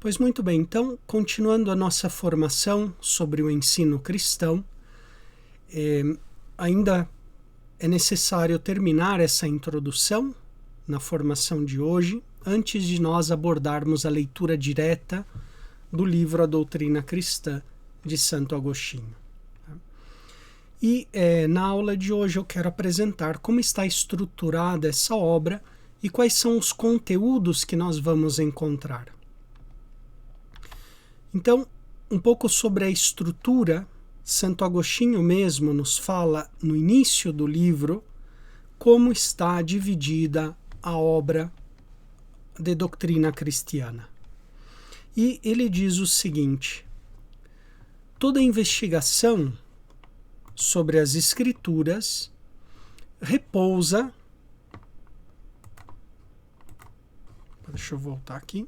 Pois muito bem, então, continuando a nossa formação sobre o ensino cristão, ainda é necessário terminar essa introdução na formação de hoje, antes de nós abordarmos a leitura direta do livro A Doutrina Cristã de Santo Agostinho. E na aula de hoje eu quero apresentar como está estruturada essa obra e quais são os conteúdos que nós vamos encontrar. Então, um pouco sobre a estrutura, Santo Agostinho mesmo nos fala no início do livro como está dividida a obra de doutrina cristiana. E ele diz o seguinte: toda investigação sobre as Escrituras repousa. Deixa eu voltar aqui.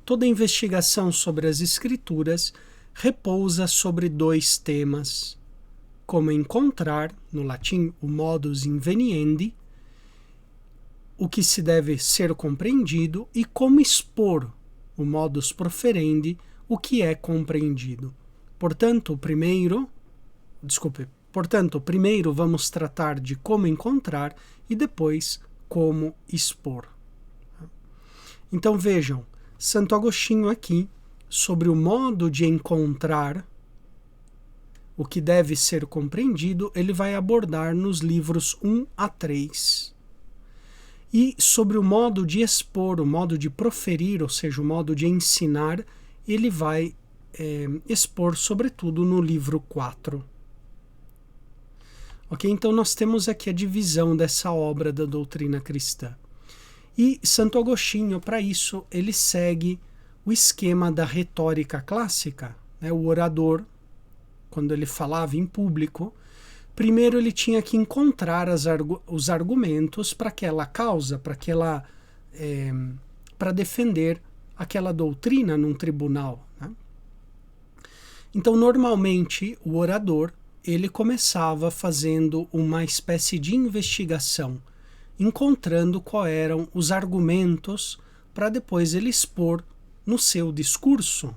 Toda investigação sobre as Escrituras repousa sobre dois temas: como encontrar, no latim, o modus inveniendi, o que se deve ser compreendido, e como expor, o modus proferendi, o que é compreendido. Portanto, primeiro vamos tratar de como encontrar e depois como expor. Então vejam, Santo Agostinho aqui, sobre o modo de encontrar o que deve ser compreendido, ele vai abordar nos livros 1 a 3. E sobre o modo de expor, o modo de proferir, ou seja, o modo de ensinar, ele vai expor sobretudo no livro 4. Ok? Então nós temos aqui a divisão dessa obra da doutrina cristã. E Santo Agostinho, para isso, ele segue o esquema da retórica clássica, né? O orador, quando ele falava em público, primeiro ele tinha que encontrar os argumentos para aquela causa, para defender aquela doutrina num tribunal, né? Então, normalmente, o orador ele começava fazendo uma espécie de investigação, encontrando quais eram os argumentos para depois ele expor no seu discurso.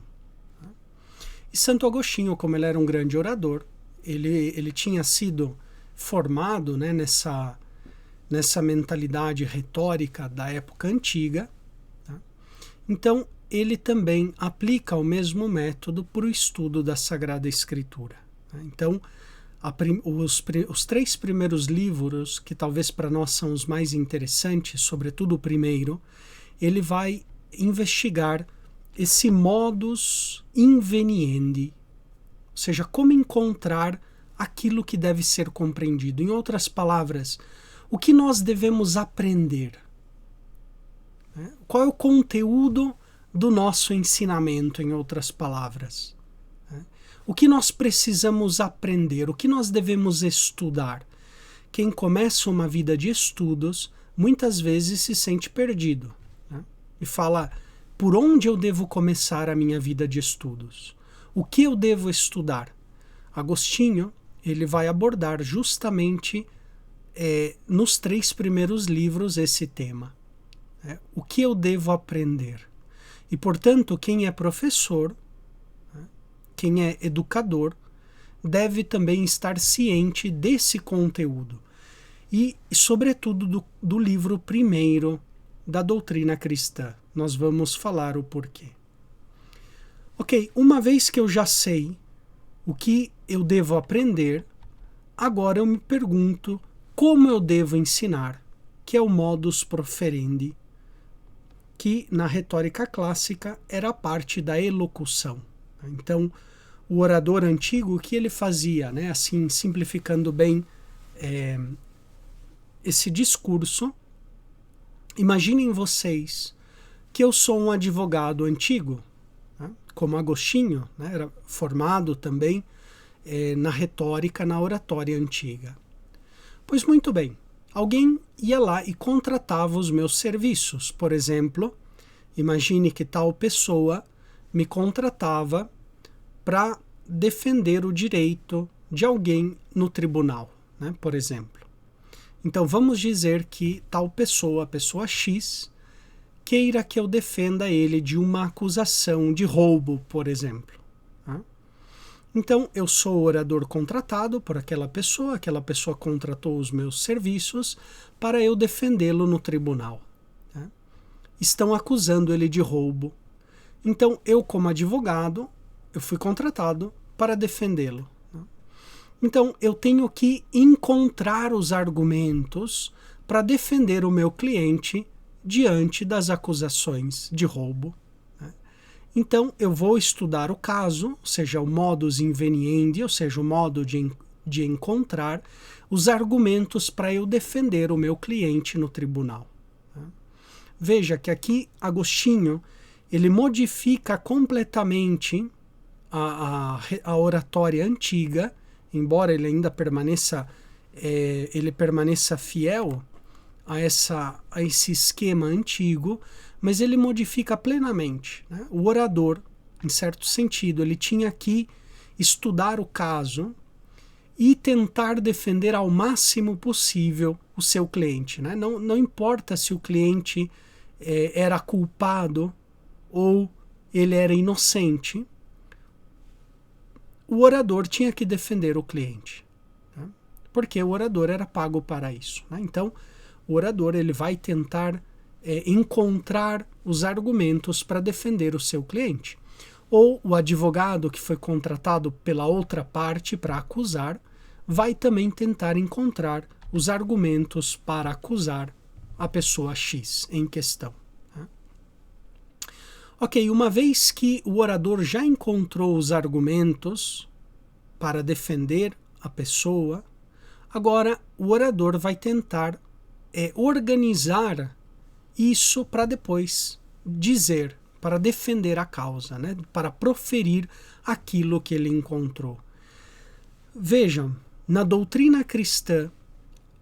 E Santo Agostinho, como ele era um grande orador, ele tinha sido formado, né, nessa mentalidade retórica da época antiga, tá? Então ele também aplica o mesmo método para o estudo da Sagrada Escritura, tá? Então os 3 primeiros livros, que talvez para nós são os mais interessantes, sobretudo o primeiro, ele vai investigar esse modus inveniendi, ou seja, como encontrar aquilo que deve ser compreendido. Em outras palavras, o que nós devemos aprender? Qual é o conteúdo do nosso ensinamento, em outras palavras? O que nós precisamos aprender? O que nós devemos estudar? Quem começa uma vida de estudos, muitas vezes se sente perdido, né? E fala: por onde eu devo começar a minha vida de estudos? O que eu devo estudar? Agostinho, ele vai abordar justamente nos 3 primeiros livros esse tema. O que eu devo aprender? E, portanto, quem é professor, quem é educador, deve também estar ciente desse conteúdo. E, sobretudo, do livro primeiro da doutrina cristã. Nós vamos falar o porquê. Ok, uma vez que eu já sei o que eu devo aprender, agora eu me pergunto como eu devo ensinar, que é o modus proferendi, que na retórica clássica era a parte da elocução. Então, o orador antigo, o que ele fazia, né? Assim, simplificando bem esse discurso, imaginem vocês que eu sou um advogado antigo, né? Como Agostinho, né? Era formado também na retórica, na oratória antiga. Pois muito bem, alguém ia lá e contratava os meus serviços. Por exemplo, imagine que tal pessoa me contratava para defender o direito de alguém no tribunal, né, por exemplo. Então vamos dizer que tal pessoa, a pessoa X, queira que eu defenda ele de uma acusação de roubo, por exemplo. Tá? Então eu sou orador contratado por aquela pessoa contratou os meus serviços para eu defendê-lo no tribunal. Tá? Estão acusando ele de roubo. Então eu, como advogado, eu fui contratado para defendê-lo. Então, eu tenho que encontrar os argumentos para defender o meu cliente diante das acusações de roubo. Então, eu vou estudar o caso, ou seja, o modus inveniendi, ou seja, o modo de encontrar os argumentos para eu defender o meu cliente no tribunal. Veja que aqui Agostinho ele modifica completamente a oratória antiga, embora ele ainda permaneça fiel a esse esquema antigo, mas ele modifica plenamente. Né? O orador, em certo sentido, ele tinha que estudar o caso e tentar defender ao máximo possível o seu cliente. Né? Não importa se o cliente era culpado ou ele era inocente, o orador tinha que defender o cliente, tá? Porque o orador era pago para isso. Né? Então, o orador ele vai tentar encontrar os argumentos para defender o seu cliente. Ou o advogado que foi contratado pela outra parte para acusar, vai também tentar encontrar os argumentos para acusar a pessoa X em questão. Tá? Ok, uma vez que o orador já encontrou os argumentos para defender a pessoa, agora o orador vai tentar organizar isso para depois dizer, para defender a causa, né? Para proferir aquilo que ele encontrou. Vejam, na doutrina cristã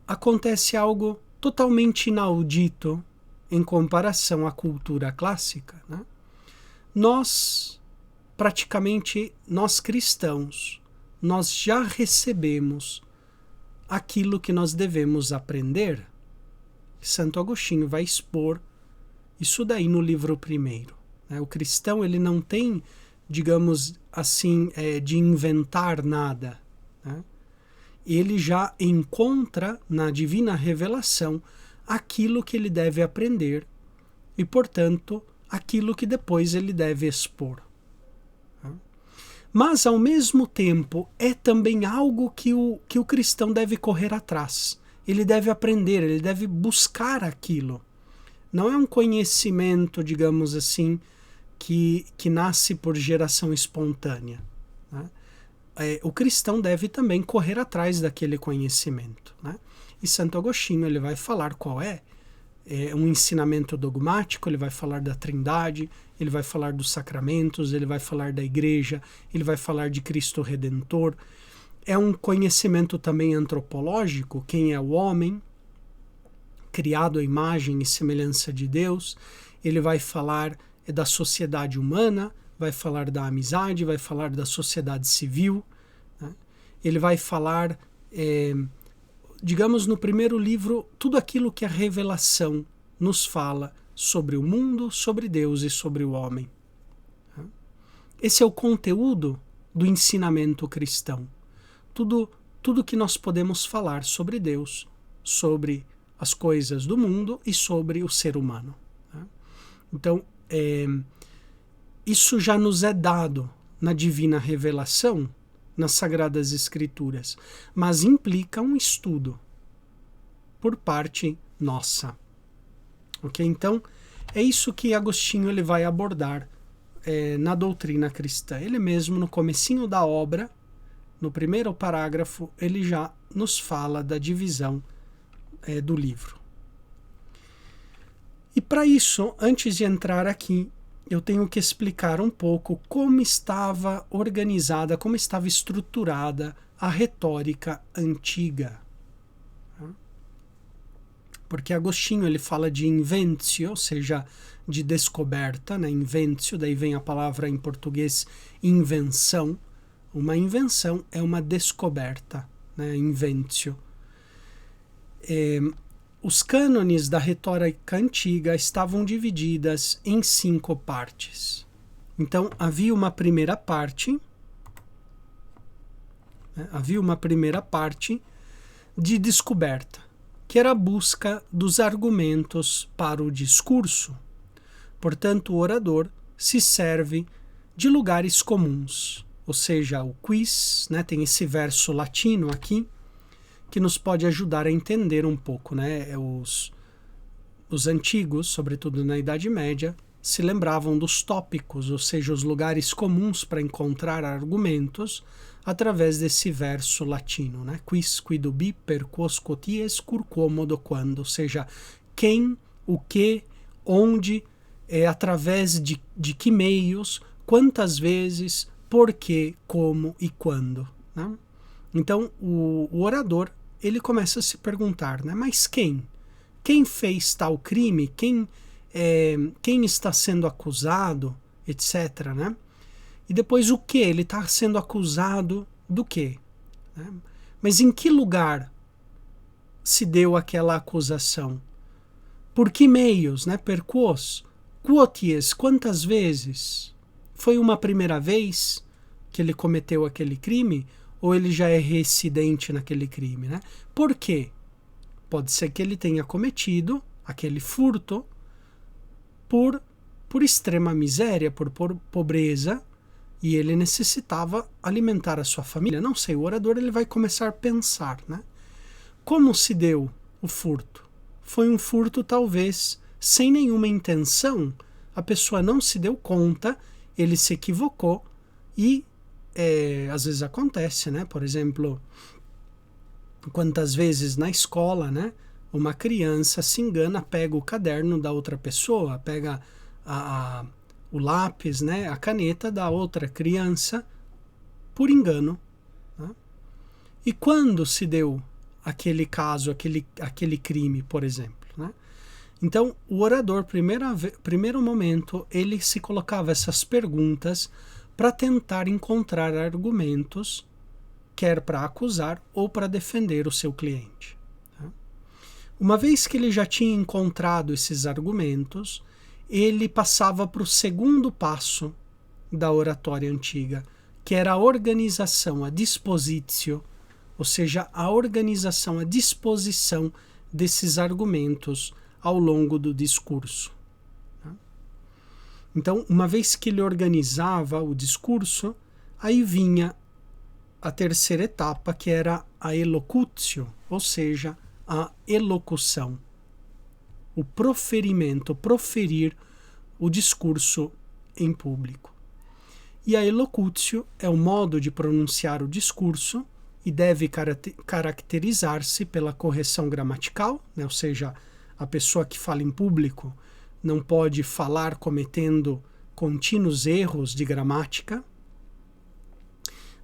acontece algo totalmente inaudito em comparação à cultura clássica. Né? Nós cristãos, nós já recebemos aquilo que nós devemos aprender. Santo Agostinho vai expor isso daí no livro primeiro. Né? O cristão ele não tem, digamos assim, de inventar nada. Né? Ele já encontra na divina revelação aquilo que ele deve aprender e, portanto, aquilo que depois ele deve expor. Mas, ao mesmo tempo, é também algo que o cristão deve correr atrás. Ele deve aprender, ele deve buscar aquilo. Não é um conhecimento, digamos assim, que nasce por geração espontânea. Né? O cristão deve também correr atrás daquele conhecimento. Né? E Santo Agostinho ele vai falar qual é um ensinamento dogmático, ele vai falar da Trindade, ele vai falar dos sacramentos, ele vai falar da Igreja, ele vai falar de Cristo Redentor. É um conhecimento também antropológico, quem é o homem, criado à imagem e semelhança de Deus. Ele vai falar da sociedade humana, vai falar da amizade, vai falar da sociedade civil. Né? Ele vai falar, digamos, no primeiro livro, tudo aquilo que a revelação nos fala sobre o mundo, sobre Deus e sobre o homem. Esse é o conteúdo do ensinamento cristão. Tudo que nós podemos falar sobre Deus, sobre as coisas do mundo e sobre o ser humano. Então, isso já nos é dado na divina revelação, nas Sagradas Escrituras, mas implica um estudo por parte nossa. Ok? Então, é isso que Agostinho ele vai abordar na doutrina cristã. Ele mesmo, no comecinho da obra, no primeiro parágrafo, ele já nos fala da divisão do livro. E para isso, antes de entrar aqui, eu tenho que explicar um pouco como estava organizada, como estava estruturada a retórica antiga. Porque Agostinho ele fala de inventio, ou seja, de descoberta, né? Inventio, daí vem a palavra em português invenção. Uma invenção é uma descoberta, né? Inventio. os cânones da retórica antiga estavam divididas em 5 partes. Então, havia uma primeira parte, de descoberta, que era a busca dos argumentos para o discurso. Portanto, o orador se serve de lugares comuns, ou seja, o quiz, né, tem esse verso latino aqui, que nos pode ajudar a entender um pouco, né? Os antigos, sobretudo na Idade Média, se lembravam dos tópicos, ou seja, os lugares comuns para encontrar argumentos, através desse verso latino, né? Quis, quid ubi, per quos quoties, cur, quomo, do quando, ou seja, quem, o que, onde, através de que meios, quantas vezes, por quê, como e quando, né? Então, o orador, ele começa a se perguntar, né? Mas quem? Quem fez tal crime? Quem está sendo acusado? Etc, né? E depois o que? Ele está sendo acusado do quê? Né? Mas em que lugar se deu aquela acusação? Por que meios? Né? Per quos? Quoties? Quantas vezes? Foi uma primeira vez que ele cometeu aquele crime? Ou ele já é reincidente naquele crime, né? Por quê? Pode ser que ele tenha cometido aquele furto por extrema miséria, por pobreza, e ele necessitava alimentar a sua família. Não sei, o orador ele vai começar a pensar, né? Como se deu o furto? Foi um furto talvez sem nenhuma intenção, a pessoa não se deu conta, ele se equivocou e às vezes acontece, né? Por exemplo, quantas vezes na escola, né? Uma criança se engana, pega o caderno da outra pessoa, pega o lápis, né? A caneta da outra criança por engano, né? E quando se deu aquele caso, aquele crime, por exemplo, né? Então, o orador, primeiro momento, ele se colocava essas perguntas para tentar encontrar argumentos, quer para acusar ou para defender o seu cliente. Uma vez que ele já tinha encontrado esses argumentos, ele passava para o segundo passo da oratória antiga, que era a organização, a dispositio, ou seja, a organização, a disposição desses argumentos ao longo do discurso. Então, uma vez que ele organizava o discurso, aí vinha a terceira etapa, que era a elocutio, ou seja, a elocução, o proferimento, proferir o discurso em público. E a elocutio é o modo de pronunciar o discurso e deve caracterizar-se pela correção gramatical, né? Ou seja, a pessoa que fala em público não pode falar cometendo contínuos erros de gramática.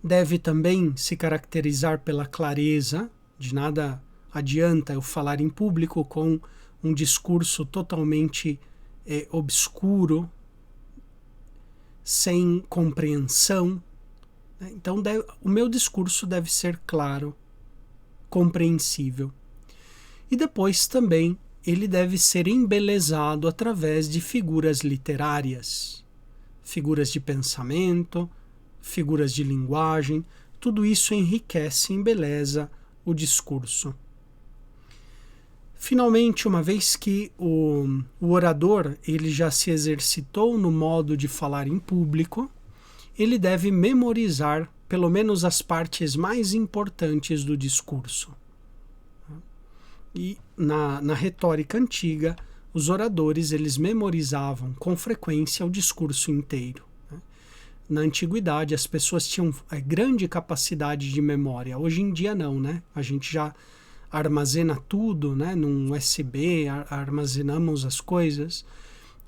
Deve também se caracterizar pela clareza, de nada adianta eu falar em público com um discurso totalmente obscuro, sem compreensão. Então, o meu discurso deve ser claro, compreensível. E depois também ele deve ser embelezado através de figuras literárias, figuras de pensamento, figuras de linguagem. Tudo isso enriquece e embeleza o discurso. Finalmente, uma vez que o orador ele já se exercitou no modo de falar em público, ele deve memorizar pelo menos as partes mais importantes do discurso. E na retórica antiga, os oradores eles memorizavam com frequência o discurso inteiro. Na antiguidade, as pessoas tinham grande capacidade de memória. Hoje em dia não, né? A gente já armazena tudo, né, num USB, armazenamos as coisas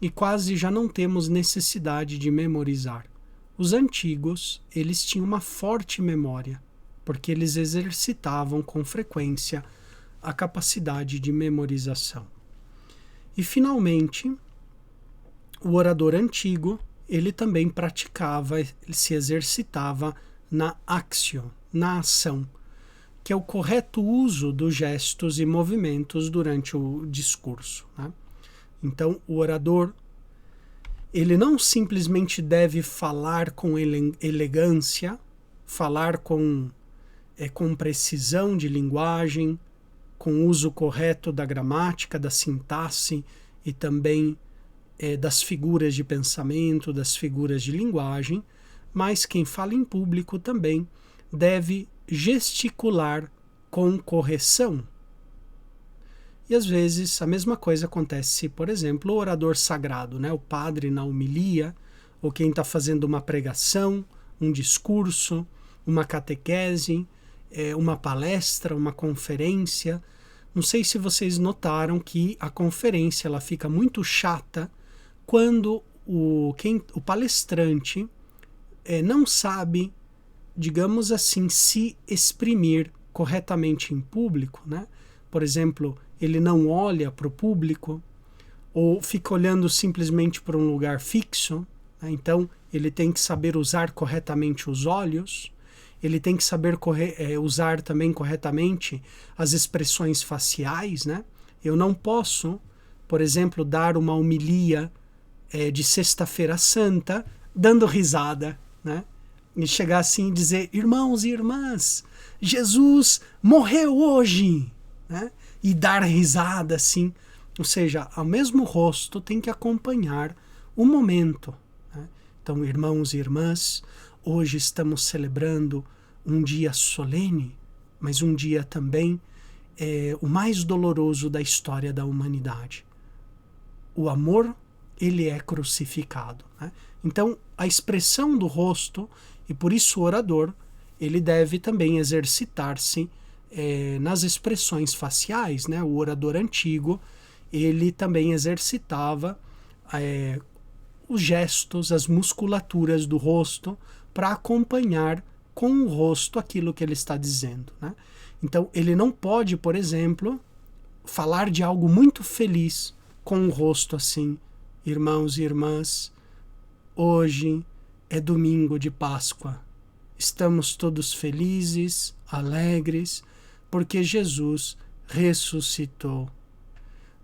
e quase já não temos necessidade de memorizar. Os antigos, eles tinham uma forte memória, porque eles exercitavam com frequência a capacidade de memorização. E, finalmente, o orador antigo, ele também praticava, ele se exercitava na actio, na ação, que é o correto uso dos gestos e movimentos durante o discurso, né? Então, o orador, ele não simplesmente deve falar com elegância, falar com precisão de linguagem, com uso correto da gramática, da sintaxe e também das figuras de pensamento, das figuras de linguagem, mas quem fala em público também deve gesticular com correção. E às vezes a mesma coisa acontece, por exemplo, o orador sagrado, né? O padre na homilia, ou quem está fazendo uma pregação, um discurso, uma catequese, uma palestra, uma conferência. Não sei se vocês notaram que a conferência ela fica muito chata quando o palestrante não sabe, digamos assim, se exprimir corretamente em público, né? Por exemplo, ele não olha para o público ou fica olhando simplesmente para um lugar fixo, né? Então ele tem que saber usar corretamente os olhos, ele tem que saber usar também corretamente as expressões faciais, né? Eu não posso, por exemplo, dar uma homilia de Sexta-feira Santa dando risada, né? E chegar assim e dizer: irmãos e irmãs, Jesus morreu hoje, né? E dar risada assim. Ou seja, o mesmo rosto tem que acompanhar o momento, né? Então, irmãos e irmãs, hoje estamos celebrando um dia solene, mas um dia também o mais doloroso da história da humanidade. O amor, ele é crucificado, né? Então, a expressão do rosto, e por isso o orador, ele deve também exercitar-se nas expressões faciais, né? O orador antigo, ele também exercitava os gestos, as musculaturas do rosto para acompanhar com o rosto aquilo que ele está dizendo, né? Então, ele não pode, por exemplo, falar de algo muito feliz com o rosto assim: irmãos e irmãs, hoje é domingo de Páscoa. Estamos todos felizes, alegres, porque Jesus ressuscitou.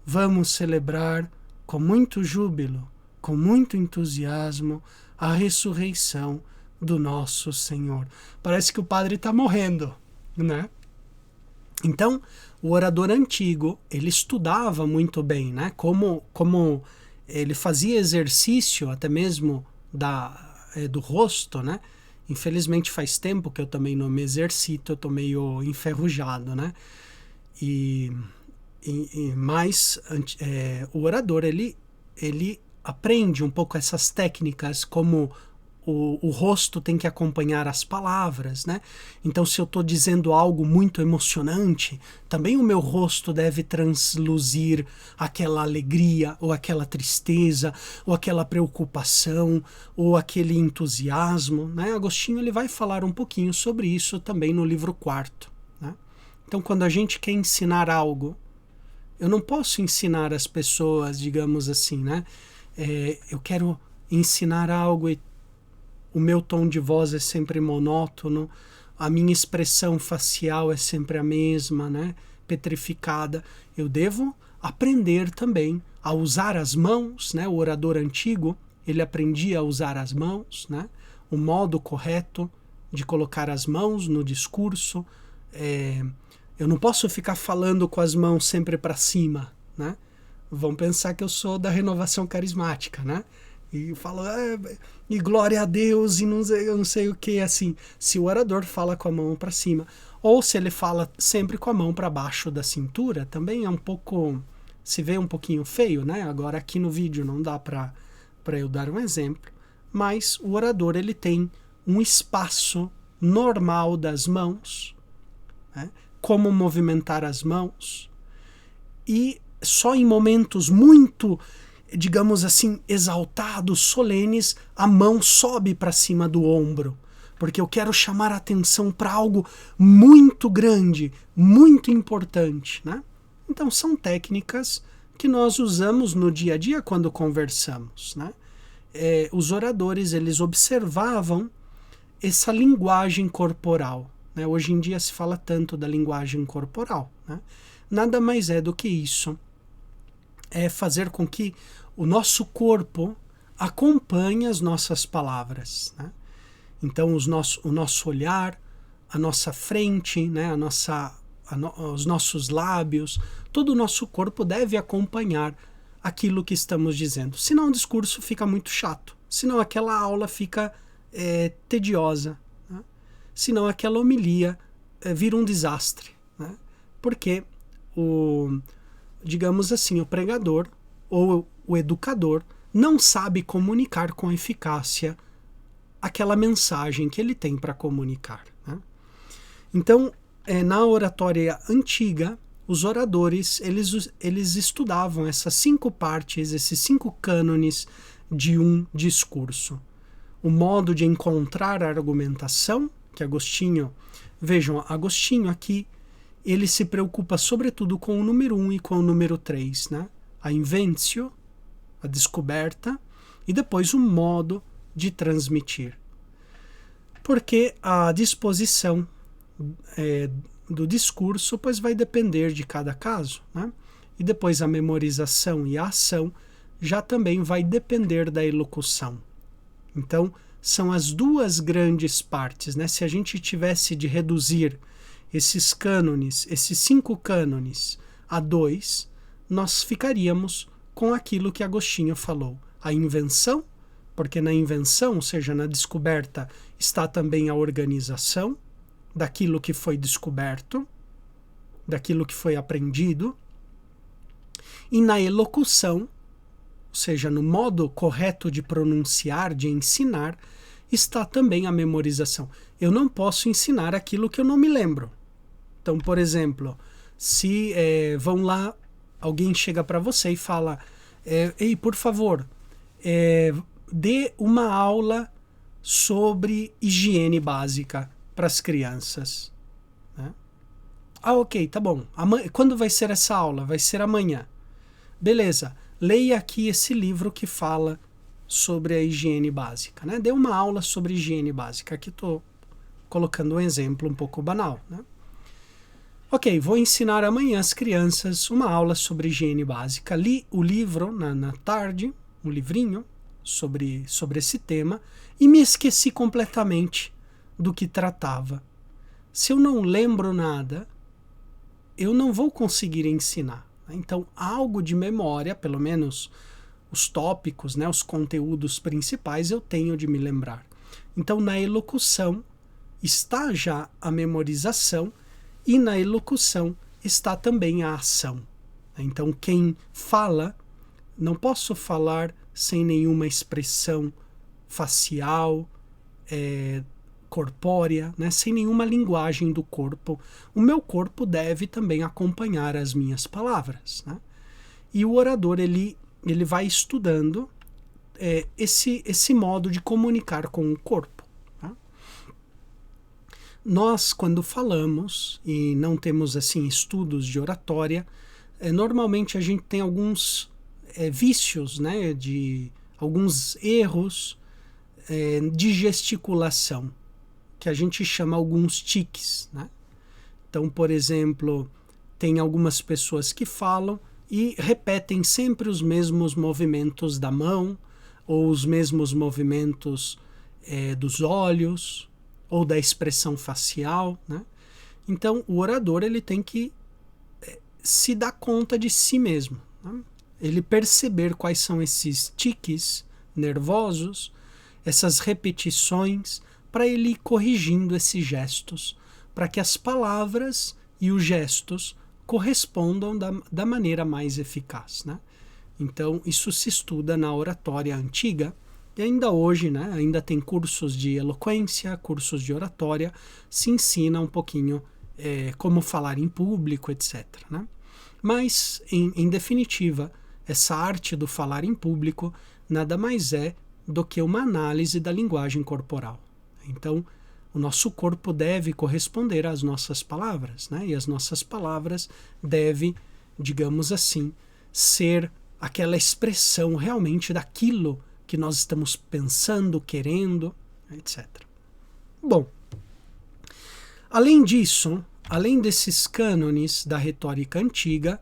Vamos celebrar com muito júbilo, com muito entusiasmo, a ressurreição do nosso Senhor. Parece que o padre está morrendo, né? Então, o orador antigo, ele estudava muito bem, né? Como ele fazia exercício até mesmo do rosto, né? Infelizmente faz tempo que eu também não me exercito, eu tô meio enferrujado, né? Mas o orador, ele aprende um pouco essas técnicas, como o rosto tem que acompanhar as palavras, né? Então, se eu estou dizendo algo muito emocionante, também o meu rosto deve transluzir aquela alegria, ou aquela tristeza, ou aquela preocupação, ou aquele entusiasmo, né? Agostinho ele vai falar um pouquinho sobre isso também no livro 4, né? Então, quando a gente quer ensinar algo, eu não posso ensinar as pessoas, digamos assim, né? Eu quero ensinar algo e o meu tom de voz é sempre monótono, a minha expressão facial é sempre a mesma, né? Petrificada. Eu devo aprender também a usar as mãos, né? O orador antigo, ele aprendia a usar as mãos, né? O modo correto de colocar as mãos no discurso. Eu não posso ficar falando com as mãos sempre para cima, né? Vão pensar que eu sou da renovação carismática, né? E falo, e glória a Deus, e eu não sei o que, assim. Se o orador fala com a mão para cima, ou se ele fala sempre com a mão para baixo da cintura, também é um pouco, se vê um pouquinho feio, né? Agora aqui no vídeo não dá para eu dar um exemplo, mas o orador, ele tem um espaço normal das mãos, né? Como movimentar as mãos, e só em momentos muito, digamos assim, exaltados, solenes, a mão sobe para cima do ombro, porque eu quero chamar a atenção para algo muito grande, muito importante, né? Então são técnicas que nós usamos no dia a dia quando conversamos, né? Os oradores, eles observavam essa linguagem corporal, né? Hoje em dia se fala tanto da linguagem corporal, né? Nada mais é do que isso. É fazer com que o nosso corpo acompanhe as nossas palavras, né? Então, o nosso olhar, a nossa frente, né? Os nossos lábios, todo o nosso corpo deve acompanhar aquilo que estamos dizendo. Senão o discurso fica muito chato. Senão aquela aula fica tediosa. Né? Senão aquela homilia vira um desastre. Né? Porque digamos assim, o pregador ou o educador não sabe comunicar com eficácia aquela mensagem que ele tem para comunicar. Né? Então, na oratória antiga, os oradores eles estudavam essas 5 partes, esses 5 cânones de um discurso. O modo de encontrar a argumentação, que Agostinho, vejam, Agostinho aqui, ele se preocupa sobretudo com o número 1 e com o número 3, né? A inventio, a descoberta, e depois o modo de transmitir. Porque a disposição do discurso pois vai depender de cada caso, né? E depois a memorização e a ação já também vai depender da elocução. Então, são as 2 grandes partes, né? Se a gente tivesse de reduzir esses cânones, esses 5 cânones a 2, nós ficaríamos com aquilo que Agostinho falou. A invenção, porque na invenção, ou seja, na descoberta, está também a organização daquilo que foi descoberto, daquilo que foi aprendido, e na elocução, ou seja, no modo correto de pronunciar, de ensinar, está também a memorização. Eu não posso ensinar aquilo que eu não me lembro. Então, por exemplo, se vão lá, alguém chega para você e fala, ei, por favor, dê uma aula sobre higiene básica para as crianças. Né? Ah, ok, tá bom. Quando vai ser essa aula? Vai ser amanhã. Beleza, leia aqui esse livro que fala sobre a higiene básica. Né? Dê uma aula sobre higiene básica. Aqui estou colocando um exemplo um pouco banal. Né? Ok, vou ensinar amanhã às crianças uma aula sobre higiene básica. Li o livro na tarde, um livrinho sobre esse tema, e me esqueci completamente do que tratava. Se eu não lembro nada, eu não vou conseguir ensinar. Então, algo de memória, pelo menos os tópicos, né, os conteúdos principais, eu tenho de me lembrar. Então, na elocução está já a memorização e na elocução está também a ação. Então, quem fala, não posso falar sem nenhuma expressão facial, corpórea, né? Sem nenhuma linguagem do corpo. O meu corpo deve também acompanhar as minhas palavras. Né? E o orador ele vai estudando esse modo de comunicar com o corpo. Tá? Nós, quando falamos, e não temos assim estudos de oratória, normalmente a gente tem alguns vícios, né? De alguns erros de gesticulação, que a gente chama alguns tiques. Né? Então, por exemplo, tem algumas pessoas que falam e repetem sempre os mesmos movimentos da mão, ou os mesmos movimentos dos olhos, ou da expressão facial. Né? Então, o orador ele tem que se dar conta de si mesmo. Né? Ele perceber quais são esses tiques nervosos, essas repetições, para ele ir corrigindo esses gestos, para que as palavras e os gestos correspondam da maneira mais eficaz. Né? Então, isso se estuda na oratória antiga, e ainda hoje, né, ainda tem cursos de eloquência, cursos de oratória, se ensina um pouquinho como falar em público, etc. Né? Mas, em definitiva, essa arte do falar em público nada mais é do que uma análise da linguagem corporal. Então, o nosso corpo deve corresponder às nossas palavras, né? E as nossas palavras devem, digamos assim, ser aquela expressão realmente daquilo que nós estamos pensando, querendo, etc. Bom, Além disso, além desses cânones da retórica antiga,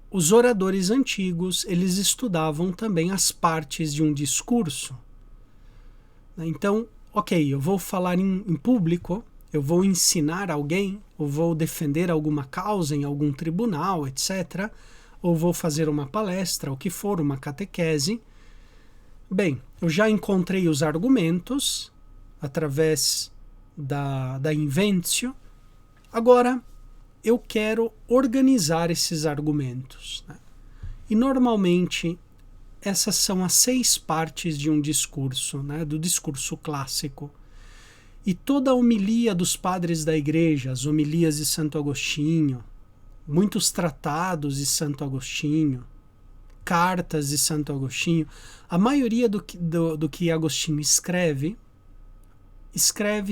os oradores antigos, eles estudavam também as partes de um discurso. Então, ok, eu vou falar em público, eu vou ensinar alguém, ou vou defender alguma causa em algum tribunal, etc., ou vou fazer uma palestra, o que for, uma catequese. Bem, eu já encontrei os argumentos através da inventio. Agora, eu quero organizar esses argumentos, né? E normalmente essas são as 6 partes de um discurso, né? Do discurso clássico. E toda a homilia dos padres da igreja, as homilias de Santo Agostinho, muitos tratados de Santo Agostinho, cartas de Santo Agostinho, a maioria do que Agostinho escreve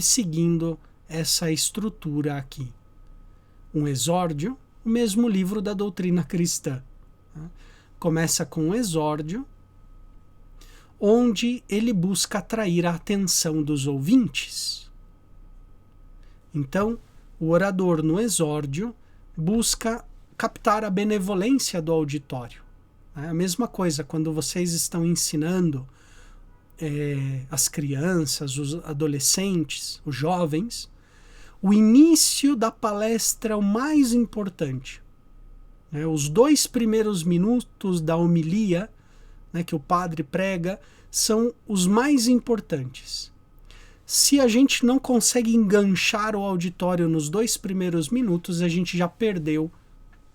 seguindo essa estrutura aqui. Um exórdio, o mesmo livro da doutrina cristã. Começa com um exórdio, onde ele busca atrair a atenção dos ouvintes. Então, o orador no exórdio busca captar a benevolência do auditório. É a mesma coisa quando vocês estão ensinando as crianças, os adolescentes, os jovens. O início da palestra é o mais importante. Os 2 primeiros minutos da homilia, que o padre prega, são os mais importantes. Se a gente não consegue enganchar o auditório nos 2 primeiros minutos, a gente já perdeu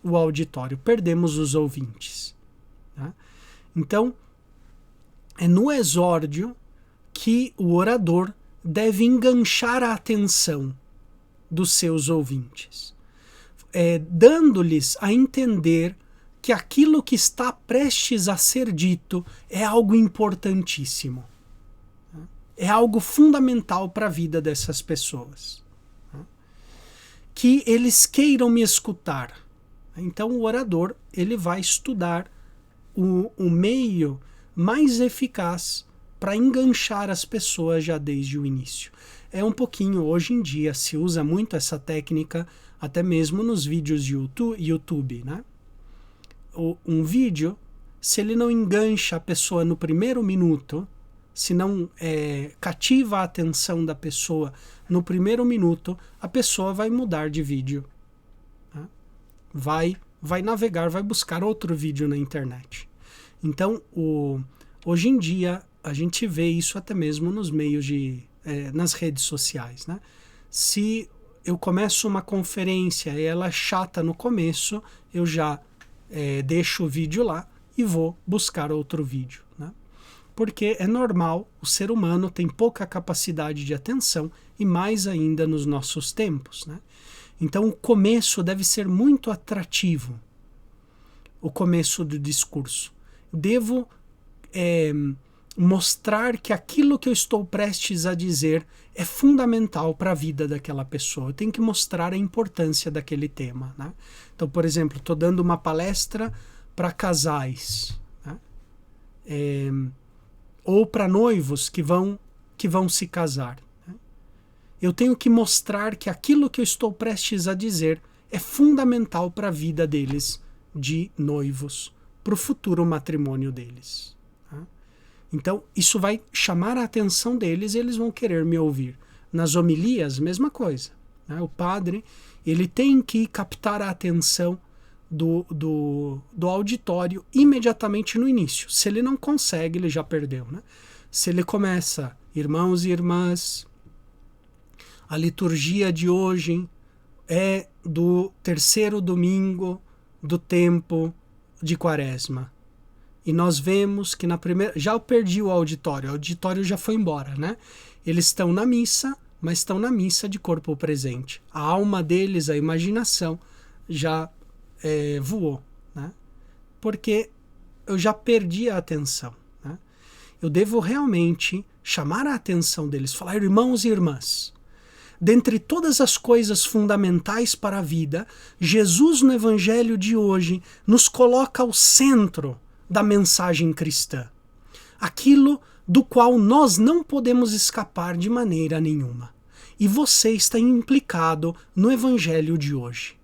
o auditório, perdemos os ouvintes. Tá? Então, é no exórdio que o orador deve enganchar a atenção dos seus ouvintes, dando-lhes a entender que aquilo que está prestes a ser dito é algo importantíssimo. É algo fundamental para a vida dessas pessoas. Que eles queiram me escutar. Então o orador ele vai estudar o meio mais eficaz para enganchar as pessoas já desde o início. É um pouquinho, hoje em dia, se usa muito essa técnica, até mesmo nos vídeos de YouTube, né? Um vídeo, se ele não engancha a pessoa no primeiro minuto, se não cativa a atenção da pessoa no primeiro minuto, a pessoa vai mudar de vídeo. Tá? Vai navegar, vai buscar outro vídeo na internet. Então, hoje em dia, a gente vê isso até mesmo nos meios nas redes sociais, né? Se eu começo uma conferência e ela é chata no começo, eu já deixo o vídeo lá e vou buscar outro vídeo, né? Porque é normal, o ser humano tem pouca capacidade de atenção e mais ainda nos nossos tempos, né? Então o começo deve ser muito atrativo, o começo do discurso. Devo mostrar que aquilo que eu estou prestes a dizer é fundamental para a vida daquela pessoa. Eu tenho que mostrar a importância daquele tema, né? Então, por exemplo, estou dando uma palestra para casais, né? Ou para noivos que vão se casar, né? Eu tenho que mostrar que aquilo que eu estou prestes a dizer é fundamental para a vida deles de noivos, para o futuro matrimônio deles. Então, isso vai chamar a atenção deles e eles vão querer me ouvir. Nas homilias, mesma coisa, né? O padre ele tem que captar a atenção do auditório imediatamente no início. Se ele não consegue, ele já perdeu, né? Se ele começa, irmãos e irmãs, a liturgia de hoje é do 3º domingo do tempo de Quaresma. E nós vemos que na primeira... Já eu perdi o auditório já foi embora, né? Eles estão na missa, mas estão na missa de corpo presente. A alma deles, a imaginação, já voou, né? Porque eu já perdi a atenção, né? Eu devo realmente chamar a atenção deles, falar, irmãos e irmãs, dentre todas as coisas fundamentais para a vida, Jesus no Evangelho de hoje nos coloca ao centro da mensagem cristã. Aquilo do qual nós não podemos escapar de maneira nenhuma. e você está implicado no evangelho de hoje.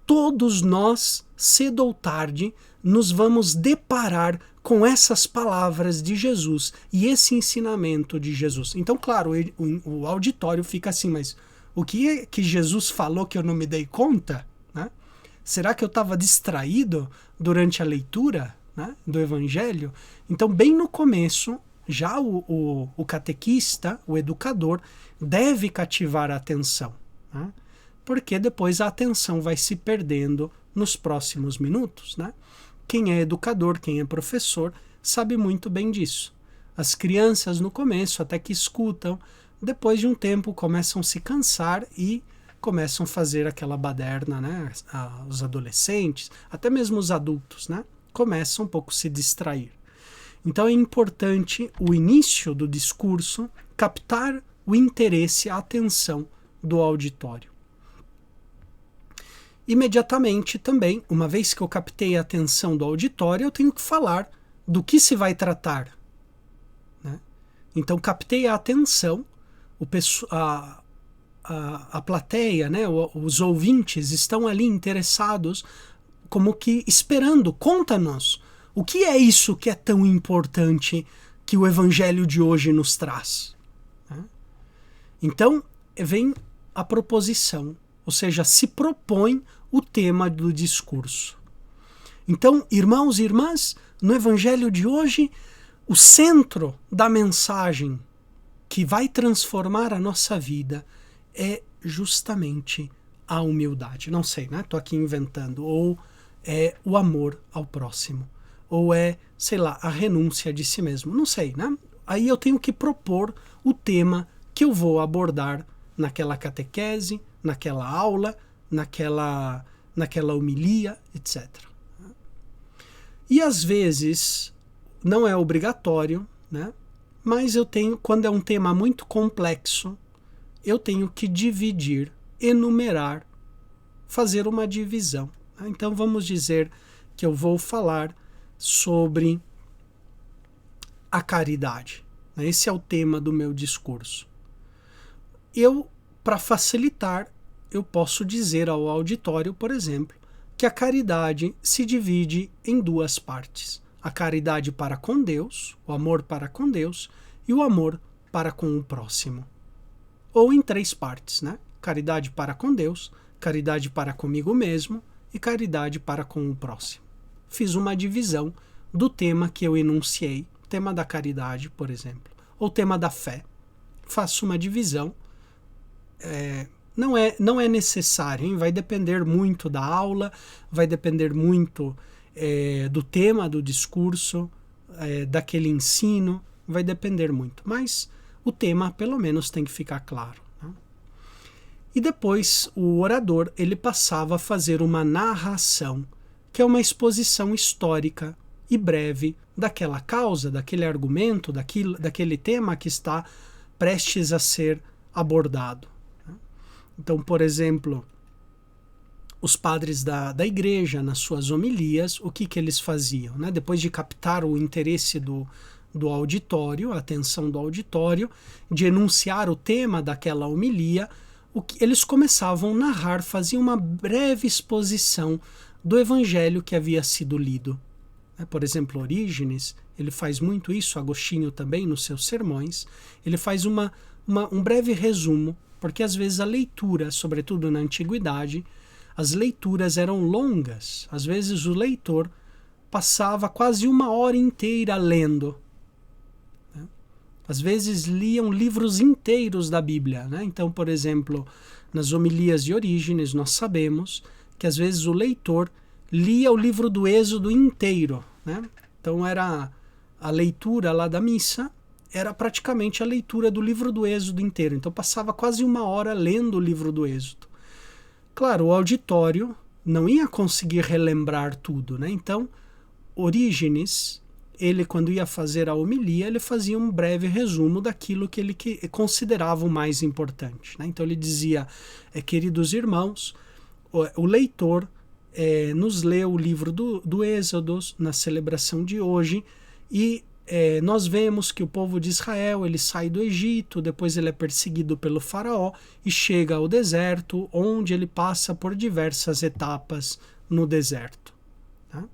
Todos nós, cedo ou tarde, nos vamos deparar com essas palavras de Jesus e esse ensinamento de Jesus. Então, claro, o auditório fica assim, mas o que é que Jesus falou que eu não me dei conta? Né? Será que eu estava distraído durante a leitura, né, do Evangelho? Então, bem no começo, já o catequista, o educador, deve cativar a atenção, né? Porque depois a atenção vai se perdendo nos próximos minutos, né? Quem é educador, quem é professor, sabe muito bem disso. As crianças no começo até que escutam, depois de um tempo começam a se cansar e começam a fazer aquela baderna, né? Os adolescentes, até mesmo os adultos, né? Começam um pouco a se distrair. Então é importante o início do discurso captar o interesse, a atenção do auditório. Imediatamente também, uma vez que eu captei a atenção do auditório, eu tenho que falar do que se vai tratar, né? Então, captei a atenção, a plateia, né, os ouvintes estão ali interessados, como que esperando, conta-nos, o que é isso que é tão importante que o evangelho de hoje nos traz, né? Então, vem a proposição, ou seja, se propõe o tema do discurso. Então, irmãos e irmãs, no evangelho de hoje, o centro da mensagem que vai transformar a nossa vida é justamente a humildade. Não sei, né? Estou aqui inventando. Ou é o amor ao próximo. Ou é, sei lá, a renúncia de si mesmo. Não sei, né? Aí eu tenho que propor o tema que eu vou abordar naquela catequese, naquela aula, naquela homilia, etc. E às vezes não é obrigatório, né? Mas eu tenho, quando é um tema muito complexo, eu tenho que dividir, enumerar, fazer uma divisão. Então vamos dizer que eu vou falar sobre a caridade. Esse é o tema do meu discurso. Para facilitar, eu posso dizer ao auditório, por exemplo, que a caridade se divide em duas partes. A caridade para com Deus, o amor para com Deus, e o amor para com o próximo. Ou em três partes, né? Caridade para com Deus, caridade para comigo mesmo e caridade para com o próximo. Fiz uma divisão do tema que eu enunciei, tema da caridade, por exemplo, ou tema da fé. Faço uma divisão. Não é necessário, hein? Vai depender muito da aula, vai depender muito do tema do discurso, daquele ensino, vai depender muito. Mas o tema, pelo menos, tem que ficar claro, né? E depois o orador ele passava a fazer uma narração, que é uma exposição histórica e breve daquela causa, daquele argumento, daquele tema que está prestes a ser abordado. Então, por exemplo, os padres da igreja, nas suas homilias, o que eles faziam, né? Depois de captar o interesse do auditório, a atenção do auditório, de enunciar o tema daquela homilia, eles começavam a narrar, faziam uma breve exposição do evangelho que havia sido lido. Por exemplo, Orígenes, ele faz muito isso, Agostinho também, nos seus sermões, ele faz um breve resumo, porque às vezes a leitura, sobretudo na antiguidade, as leituras eram longas. Às vezes o leitor passava quase uma hora inteira lendo, né? Às vezes liam livros inteiros da Bíblia, né? Então, por exemplo, nas homilias de Orígenes, nós sabemos que às vezes o leitor lia o livro do Êxodo inteiro, né? Então era a leitura lá da missa, era praticamente a leitura do livro do Êxodo inteiro. Então passava quase uma hora lendo o livro do Êxodo. Claro, o auditório não ia conseguir relembrar tudo, né? Então, Orígenes, ele quando ia fazer a homilia, ele fazia um breve resumo daquilo que ele considerava o mais importante, né? Então ele dizia, queridos irmãos, o leitor nos leu o livro do Êxodo na celebração de hoje e nós vemos que o povo de Israel ele sai do Egito, depois ele é perseguido pelo faraó e chega ao deserto, onde ele passa por diversas etapas no deserto. Tá?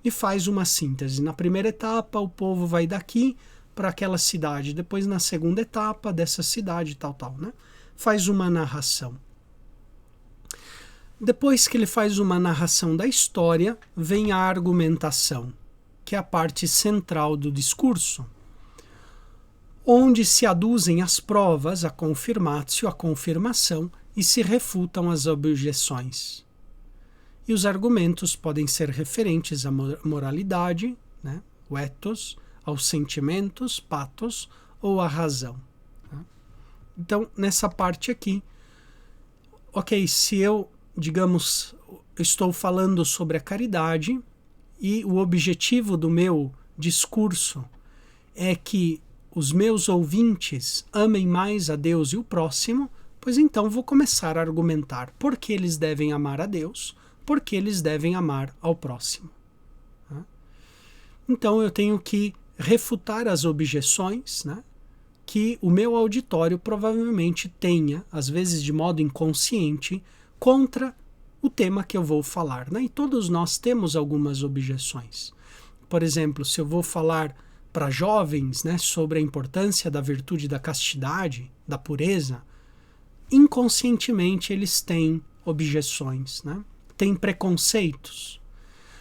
E faz uma síntese. Na primeira etapa, o povo vai daqui para aquela cidade, depois na segunda etapa dessa cidade, tal, né? Faz uma narração. Depois que ele faz uma narração da história, vem a argumentação, que é a parte central do discurso, onde se aduzem as provas, a confirmatio, a confirmação, e se refutam as objeções. E os argumentos podem ser referentes à moralidade, né, o ethos, aos sentimentos, pathos, ou à razão. Tá? Então, nessa parte aqui, ok, se eu, digamos, estou falando sobre a caridade, e o objetivo do meu discurso é que os meus ouvintes amem mais a Deus e o próximo, pois então vou começar a argumentar por que eles devem amar a Deus, por que eles devem amar ao próximo. Então eu tenho que refutar as objeções, né, que o meu auditório provavelmente tenha, às vezes de modo inconsciente, contra o tema que eu vou falar, né? E todos nós temos algumas objeções. Por exemplo, se eu vou falar para jovens, né, sobre a importância da virtude da castidade, da pureza, inconscientemente eles têm objeções, né? Têm preconceitos.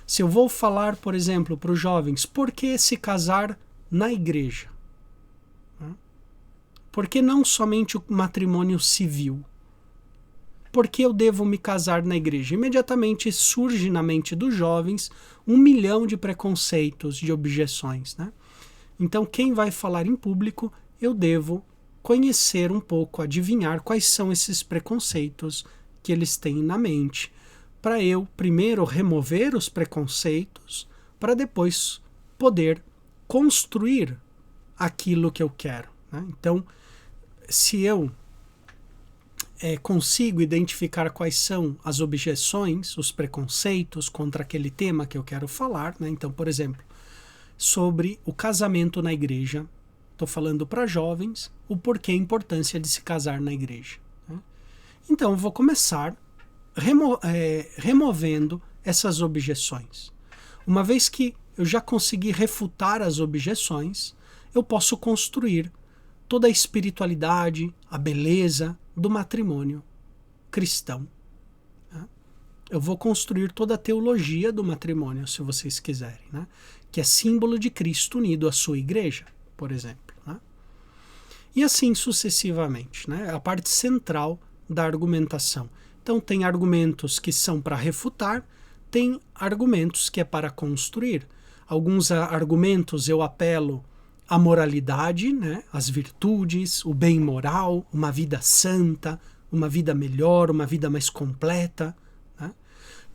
Se eu vou falar, por exemplo, para os jovens, por que se casar na igreja? Por que não somente o matrimônio civil? Por que eu devo me casar na igreja? Imediatamente surge na mente dos jovens 1 milhão de preconceitos, de objeções, né? Então, quem vai falar em público, eu devo conhecer um pouco, adivinhar quais são esses preconceitos que eles têm na mente, para eu primeiro remover os preconceitos, para depois poder construir aquilo que eu quero, né? Então, se eu consigo identificar quais são as objeções, os preconceitos contra aquele tema que eu quero falar, né? Então, por exemplo, sobre o casamento na igreja, estou falando para jovens o porquê a importância de se casar na igreja, né? Então, eu vou começar removendo essas objeções. Uma vez que eu já consegui refutar as objeções, eu posso construir toda a espiritualidade, a beleza do matrimônio cristão. Né? Eu vou construir toda a teologia do matrimônio, se vocês quiserem, né? Que é símbolo de Cristo unido à sua igreja, por exemplo. Né? E assim sucessivamente, né? A parte central da argumentação. Então tem argumentos que são para refutar, tem argumentos que é para construir. Alguns argumentos eu apelo a moralidade, né, as virtudes, o bem moral, uma vida santa, uma vida melhor, uma vida mais completa. Né?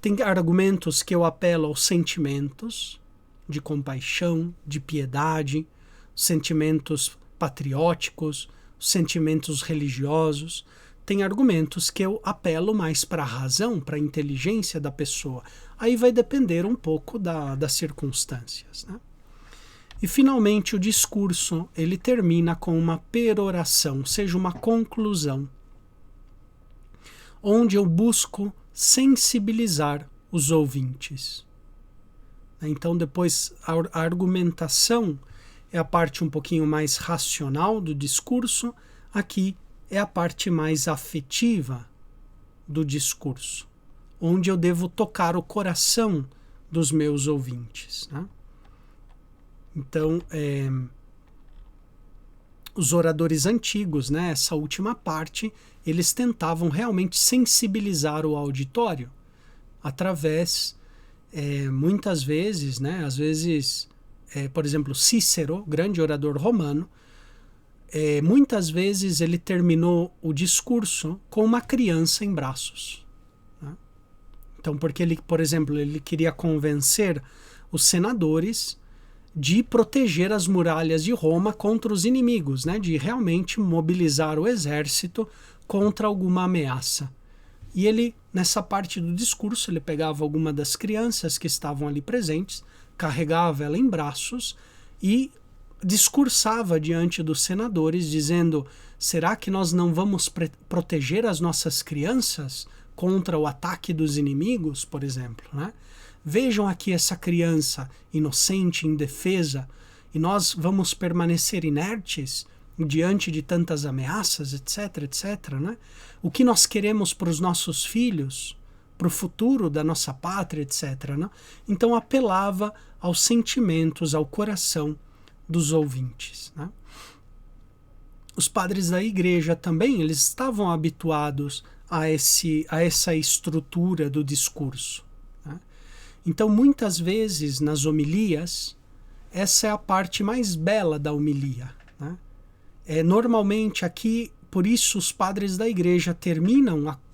Tem argumentos que eu apelo aos sentimentos de compaixão, de piedade, sentimentos patrióticos, sentimentos religiosos. Tem argumentos que eu apelo mais para a razão, para a inteligência da pessoa. Aí vai depender um pouco das circunstâncias, né? E finalmente o discurso ele termina com uma peroração, ou seja, uma conclusão, onde eu busco sensibilizar os ouvintes. Então depois a argumentação é a parte um pouquinho mais racional do discurso, aqui é a parte mais afetiva do discurso, onde eu devo tocar o coração dos meus ouvintes, né? Então, os oradores antigos, né, essa última parte, eles tentavam realmente sensibilizar o auditório através, muitas vezes, né, às vezes, por exemplo, Cícero, grande orador romano, muitas vezes ele terminou o discurso com uma criança em braços. Né? Então, porque ele, por exemplo, ele queria convencer os senadores de proteger as muralhas de Roma contra os inimigos, né? De realmente mobilizar o exército contra alguma ameaça. E ele, nessa parte do discurso, ele pegava alguma das crianças que estavam ali presentes, carregava ela em braços e discursava diante dos senadores, dizendo: será que nós não vamos proteger as nossas crianças contra o ataque dos inimigos, por exemplo, né? Vejam aqui essa criança inocente, indefesa, e nós vamos permanecer inertes diante de tantas ameaças, etc, etc, né? O que nós queremos para os nossos filhos, para o futuro da nossa pátria, etc, né? Então apelava aos sentimentos, ao coração dos ouvintes, né? Os padres da igreja também, eles estavam habituados a essa estrutura do discurso, né? Então, muitas vezes, nas homilias, essa é a parte mais bela da homilia, né? Normalmente aqui, por isso os padres da igreja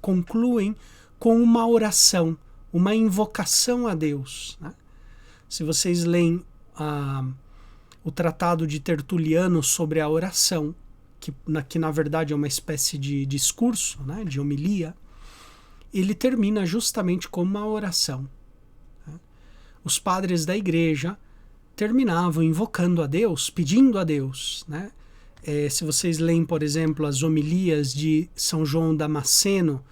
concluem com uma oração, uma invocação a Deus, né? Se vocês leem o Tratado de Tertuliano sobre a oração, que na verdade é uma espécie de discurso, né, de homilia, ele termina justamente com uma oração, né? Os padres da igreja terminavam invocando a Deus, pedindo a Deus, né? Se vocês leem, por exemplo, as homilias de São João Damasceno,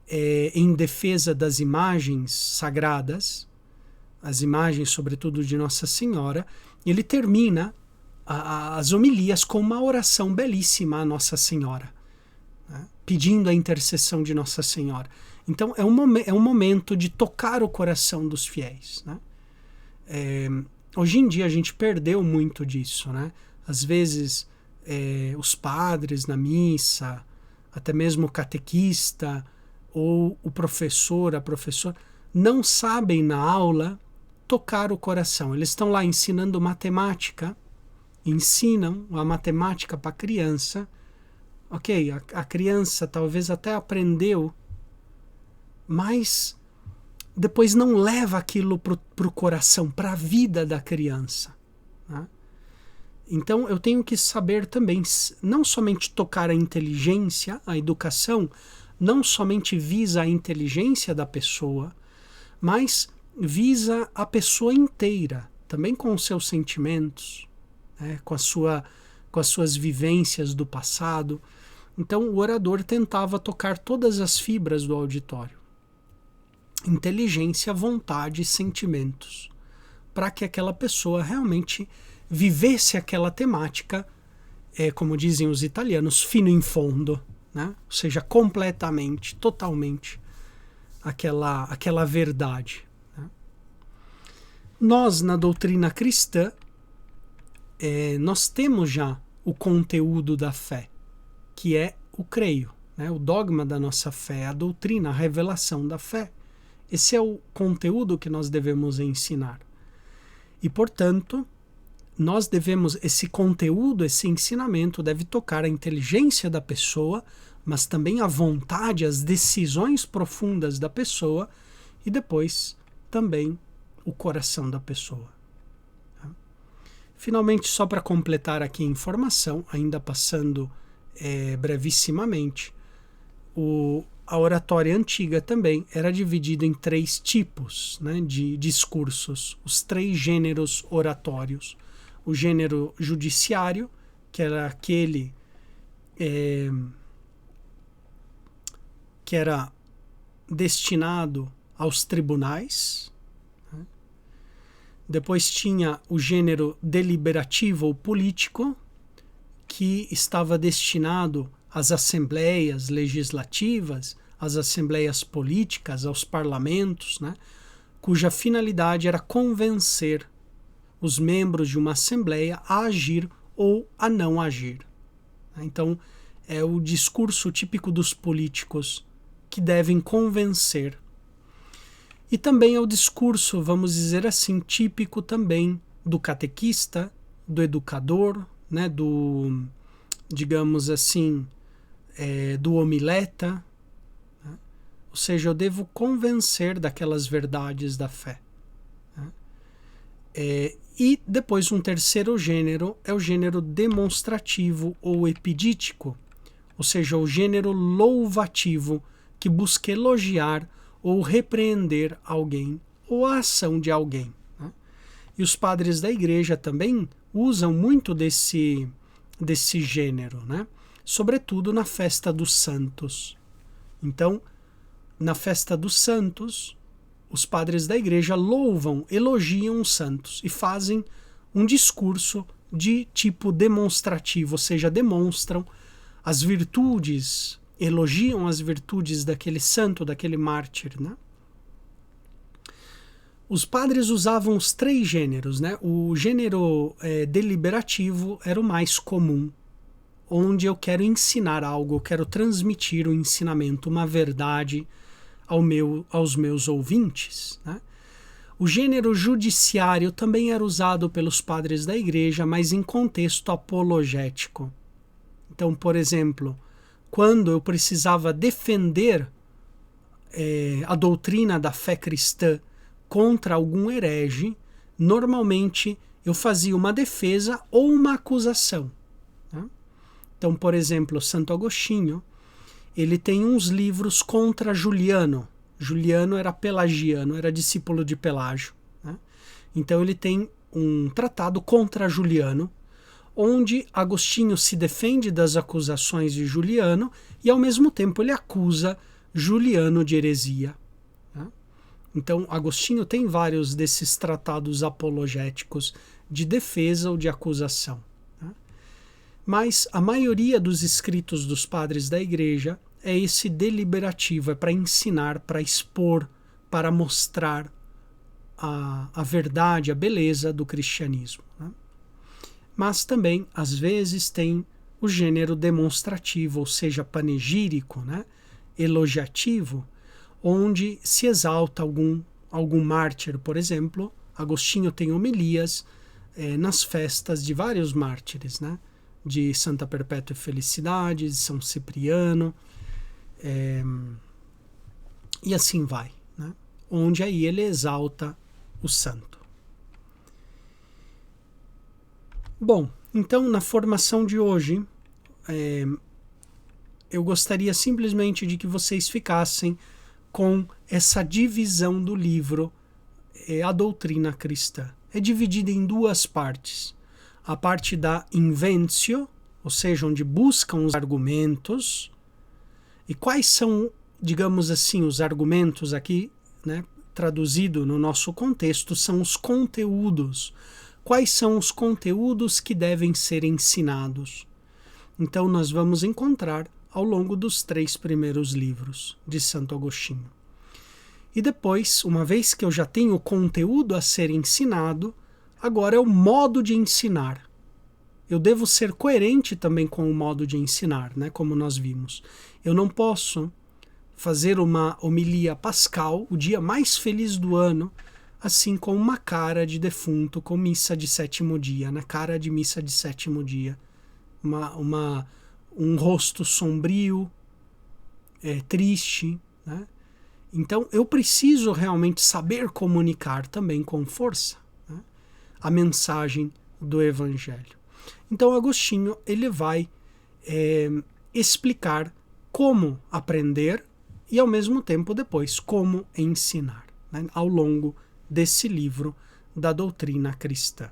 em defesa das imagens sagradas, as imagens, sobretudo, de Nossa Senhora, ele termina as homilias com uma oração belíssima a Nossa Senhora, né? Pedindo a intercessão de Nossa Senhora. Então é um momento de tocar o coração dos fiéis, né? Hoje em dia a gente perdeu muito disso, né? Às vezes os padres na missa, até mesmo o catequista ou o professor, a professora, não sabem na aula tocar o coração. Eles estão lá ensinando matemática, ensinam a matemática para a criança. Ok, a criança talvez até aprendeu, mas depois não leva aquilo para o coração, para a vida da criança, né? Então eu tenho que saber também, não somente tocar a inteligência, a educação, não somente visa a inteligência da pessoa, mas visa a pessoa inteira, também com os seus sentimentos, né, com as suas vivências do passado. Então o orador tentava tocar todas as fibras do auditório. Inteligência, vontade e sentimentos, para que aquela pessoa realmente vivesse aquela temática, como dizem os italianos, fino in fondo, né? Ou seja, completamente, totalmente aquela verdade, né? Nós, na doutrina cristã, nós temos já o conteúdo da fé, que é o creio, né? O dogma da nossa fé, a doutrina, a revelação da fé. Esse é o conteúdo que nós devemos ensinar. E, portanto, esse conteúdo, esse ensinamento deve tocar a inteligência da pessoa, mas também a vontade, as decisões profundas da pessoa e depois também o coração da pessoa. Finalmente, só para completar aqui a informação, ainda passando brevissimamente, a oratória antiga também era dividida em 3 tipos, né, de discursos, os 3 gêneros oratórios. O gênero judiciário, que era aquele que era destinado aos tribunais, né? Depois tinha o gênero deliberativo ou político, que estava destinado às assembleias legislativas, às assembleias políticas, aos parlamentos, né? Cuja finalidade era convencer os membros de uma assembleia a agir ou a não agir. Então, é o discurso típico dos políticos que devem convencer. E também é o discurso, vamos dizer assim, típico também do catequista, do educador, né, digamos assim, do homileta, né? Ou seja, eu devo convencer daquelas verdades da fé, né? E depois um terceiro gênero é o gênero demonstrativo ou epidítico, ou seja, o gênero louvativo que busca elogiar ou repreender alguém ou a ação de alguém, né? E os padres da igreja também usam muito desse gênero, né? Sobretudo na festa dos santos. Então, na festa dos santos, os padres da igreja louvam, elogiam os santos e fazem um discurso de tipo demonstrativo, ou seja, demonstram as virtudes, elogiam as virtudes daquele santo, daquele mártir, né? Os padres usavam os 3 gêneros, né? O gênero deliberativo era o mais comum, onde eu quero ensinar algo, eu quero transmitir um ensinamento, uma verdade aos meus ouvintes, né? O gênero judiciário também era usado pelos padres da igreja, mas em contexto apologético. Então, por exemplo, quando eu precisava defender a doutrina da fé cristã contra algum herege, normalmente eu fazia uma defesa ou uma acusação, né? Então, por exemplo, Santo Agostinho, ele tem uns livros contra Juliano. Juliano era pelagiano, era discípulo de Pelágio, né? Então ele tem um tratado contra Juliano, onde Agostinho se defende das acusações de Juliano e ao mesmo tempo ele acusa Juliano de heresia, né? Então Agostinho tem vários desses tratados apologéticos de defesa ou de acusação, né? Mas a maioria dos escritos dos padres da igreja é esse deliberativo, é para ensinar, para expor, para mostrar a verdade, a beleza do cristianismo, né? Mas também, às vezes, tem o gênero demonstrativo, ou seja, panegírico, né? Elogiativo, onde se exalta algum mártir, por exemplo. Agostinho tem homilias nas festas de vários mártires, né? De Santa Perpétua e Felicidade, de São Cipriano, e assim vai, né? Onde aí ele exalta o santo. Bom, então na formação de hoje, eu gostaria simplesmente de que vocês ficassem com essa divisão do livro, A Doutrina Cristã. É dividida em 2 partes. A parte da inventio, ou seja, onde buscam os argumentos. E quais são, digamos assim, os argumentos aqui, né, traduzido no nosso contexto, são os conteúdos. Quais são os conteúdos que devem ser ensinados? Então nós vamos encontrar ao longo dos 3 primeiros livros de Santo Agostinho. E depois, uma vez que eu já tenho o conteúdo a ser ensinado, agora é o modo de ensinar. Eu devo ser coerente também com o modo de ensinar, né, como nós vimos. Eu não posso fazer uma homilia pascal, o dia mais feliz do ano, assim com uma cara de defunto, com missa de 7º dia, né? Cara de missa de 7º dia. Um rosto sombrio, triste, né? Então eu preciso realmente saber comunicar também com força, né, a mensagem do Evangelho. Então Agostinho ele vai explicar como aprender e ao mesmo tempo depois como ensinar, né, ao longo desse livro da doutrina cristã.